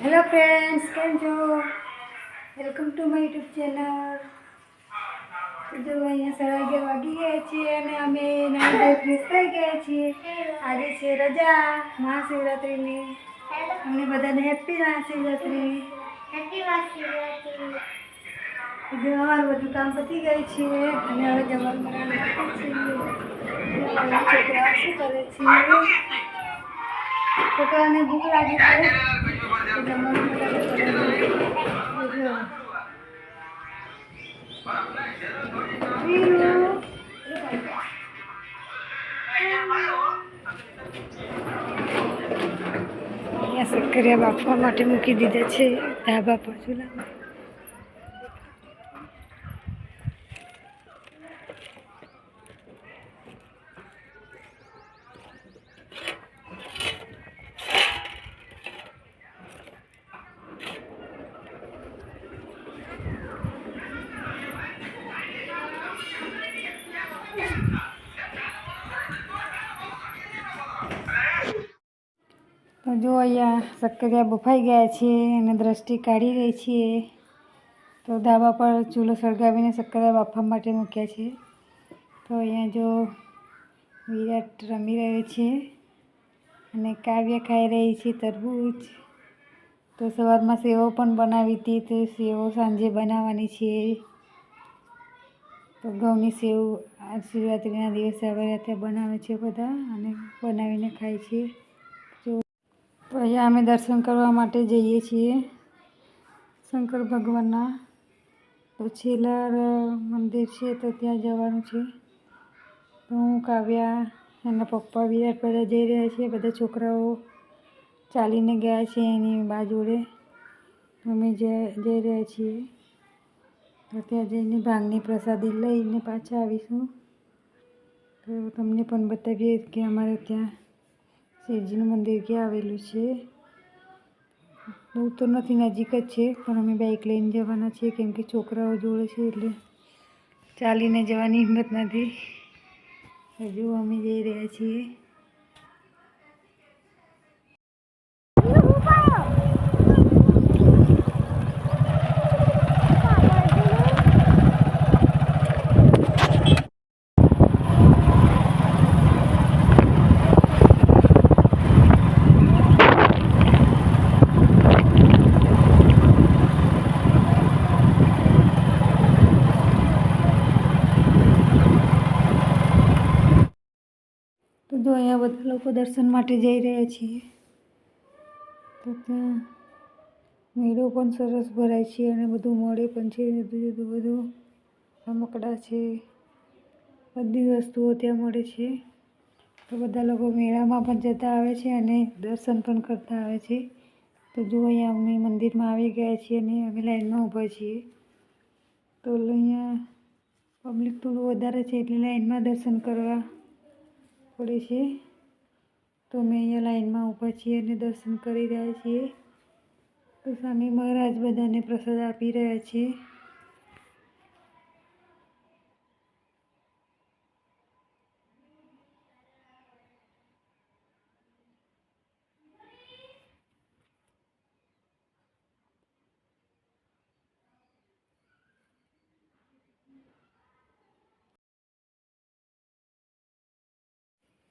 Hello friends, केम छो? Welcome to my YouTube channel. जो अँ 11:30 वागी गए छे अने अमे नाई धोई फ्रेश थई गया छे। आज छे रजा महाशिवरात्रि। अમને બધાને હેપી મહાશિવરાત્રિ। હેપી મહાશિવરાત્રિ। જો અમારું બધું કામ પતી ગયું છે અને હવે જમવાનું બનાવવાનું છે। છોકરા શું કરે છે? છોકરાને ભૂખ લાગી છે તો જમવાનું બનાવવાનું જો શક્કરિયા બાફવા માટે મૂકી દીધા છે ધાબા પર ચૂલામાં। तो जो अँ शक्करिया बफाई गया है दृष्टि काढ़ी रही है। तो धाबा पर चूलो सळगावीने शक्करिया बाफवा माटे मूक्या छे। तो अँ जो विराट रमी रह्यो छे अने काव्य खाई रही है तरबूज। तो सवारमां सेवो पण बनावी थी तो सेवो सांजे बनावानी छे। तो घऊनी सेव आज शिवरात्रिना दिवसे हवे राते बनावे छे बधा अने बनावीने खाय छे। तो अँ अमे दर्शन करवा माटे जईए छीए शंकर भगवानना। तो छेलार मंदिर है तो त्या जवानुं छे। तो हूँ काव्या एना पप्पा विराट बधा जई रह्या छे। बधा छोकराओ चालीने गया छे एनी बा जोड़े। अमे जई रह्या छीए तो त्या जईने भांगनी प्रसादी लईने पाछा आवीशुं। तो तमने पण बतावीए के अमारे त्यां शिवजीनुं मंदिर क्यां आवेलुं छे। दूर तो नहीं, नजीक ज छे पण अमे बाइक लईने जवाना छीए केम के छोकराओ जोड़े छे एटले चालीने जवानी हिम्मत नथी। हजू अमे जई रह्या छीए। तो जो अँ बधा लोग दर्शन माटे जई रह्या छे। तो त्यां मेळो पण सरस भराय छे अने बधुं मळे पण छे। जुदुं जुदुं बधुं रमकड़ा छे, बधी वस्तुओ त्यां मळे छे। तो बधा लोग मेळामां पण जता आवे छे अने दर्शन पण करता आवे छे। तो जो अँ अमे मंदिरमां आवी गया छीए अने अमे लाइनमां ऊभा छीए। तो अहींया पब्लिक थोड़ुं वधारे छे एटले लाइनमां दर्शन करवा पड़े छे। तो अमे अहींया लाइनमां ऊभा छीए अने दर्शन करी रह्या छीए। तो स्वामी महाराज बधाने प्रसाद आपी रह्या छे।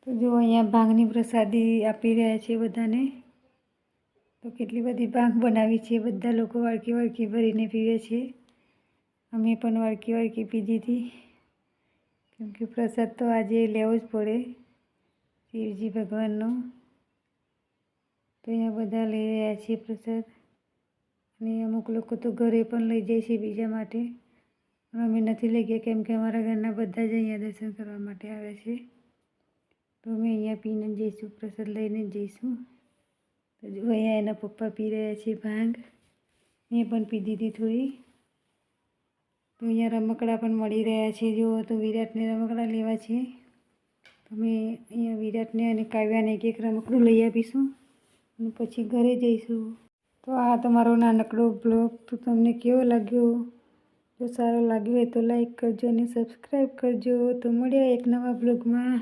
तो जो अहींया भांगनी प्रसादी आपी रह्या छे बधाने। तो केटली बधी भांग बनावी छे, बधा लोको वाड़की वाड़की भरीने पीवे छे। अमे पण वाड़की वाड़की पीधी थी केम के प्रसाद तो आजे लेवो ज पड़े शिवजी भगवाननो। तो अहींया बधा लई रह्या छे प्रसाद अने अमुक लोको तो घरे पण लई जाय छे बीजा माटे। पण अमे नथी लई गया केम के अमारा घરના બધા જ अहींया दर्शन करवा माटे आव्या छे। तो अमे अहींया पीने जईशुं, प्रसाद लईने जईशुं। तो जो अहींया एना पप्पा पी रह्या छे भांग। मैं पण पीधी थी थोड़ी। तो अहींया रमकड़ा पण मळी रह्या छे। जो तो विराटने रमकड़ा लेवा छे। तो अमे अहींया विराटने अने काव्याने एक एक रमकड़ुं लई आपीशुं अने पछी घरे जईशुं। तो आ तमारो नानकड़ो ब्लॉग तो तमने केवो लाग्यो? जो सारो लाग्यो होय तो लाइक करजो अने सब्सक्राइब करजो। तो मळीए एक नवा ब्लॉगमां।